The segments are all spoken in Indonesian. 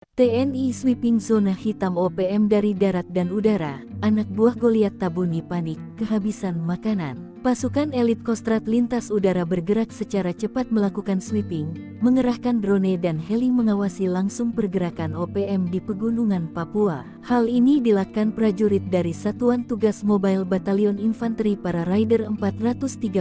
TNI sweeping zona hitam OPM dari darat dan udara, anak buah Goliat Tabuni panik, kehabisan makanan. Pasukan elit Kostrad Lintas Udara bergerak secara cepat melakukan sweeping, mengerahkan drone dan heli mengawasi langsung pergerakan OPM di pegunungan Papua. Hal ini dilakukan prajurit dari Satuan Tugas Mobile Batalion Infanteri Para Rider 432,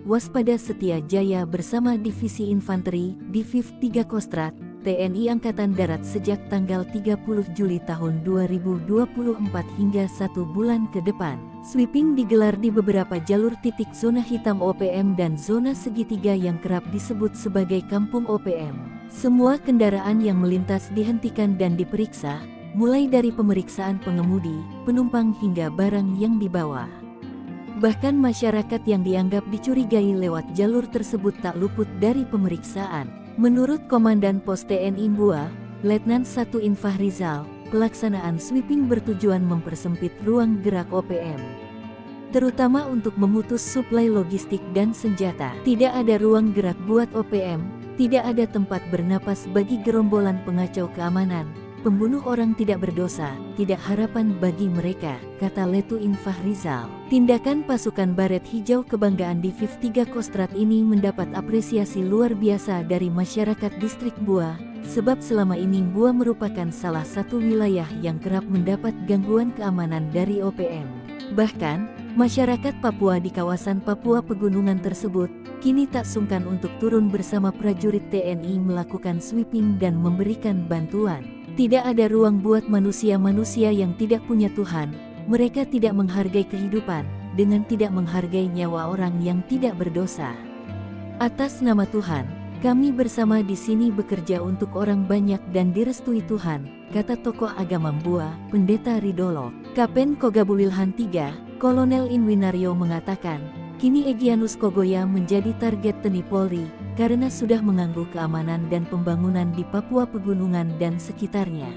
Waspada Setia Jaya bersama Divisi Infanteri, Diviv 3 Kostrad, TNI Angkatan Darat sejak tanggal 30 Juli tahun 2024 hingga 1 bulan ke depan. Sweeping digelar di beberapa jalur titik zona hitam OPM dan zona segitiga yang kerap disebut sebagai kampung OPM. Semua kendaraan yang melintas dihentikan dan diperiksa, mulai dari pemeriksaan pengemudi, penumpang hingga barang yang dibawa. Bahkan masyarakat yang dianggap dicurigai lewat jalur tersebut tak luput dari pemeriksaan. Menurut Komandan Pos TNI Mbua, Letnan 1 Infah Rizal, pelaksanaan sweeping bertujuan mempersempit ruang gerak OPM, terutama untuk memutus suplai logistik dan senjata. Tidak ada ruang gerak buat OPM, tidak ada tempat bernapas bagi gerombolan pengacau keamanan, pembunuh orang tidak berdosa, tidak harapan bagi mereka, kata Letu Infah Rizal. Tindakan pasukan Baret Hijau Kebanggaan Diviv 3 Kostrad ini mendapat apresiasi luar biasa dari masyarakat distrik Mbua, sebab selama ini Mbua merupakan salah satu wilayah yang kerap mendapat gangguan keamanan dari OPM. Bahkan, masyarakat Papua di kawasan Papua Pegunungan tersebut, kini tak sungkan untuk turun bersama prajurit TNI melakukan sweeping dan memberikan bantuan. Tidak ada ruang buat manusia-manusia yang tidak punya Tuhan. Mereka tidak menghargai kehidupan, dengan tidak menghargai nyawa orang yang tidak berdosa. Atas nama Tuhan, kami bersama di sini bekerja untuk orang banyak dan direstui Tuhan, kata tokoh agama Mbua, Pendeta Ridolo. Kapen Kogabu Wilhan III, Kolonel Inwinario mengatakan, kini Egyanus Kogoya menjadi target TNI Polri, karena sudah mengganggu keamanan dan pembangunan di Papua Pegunungan dan sekitarnya.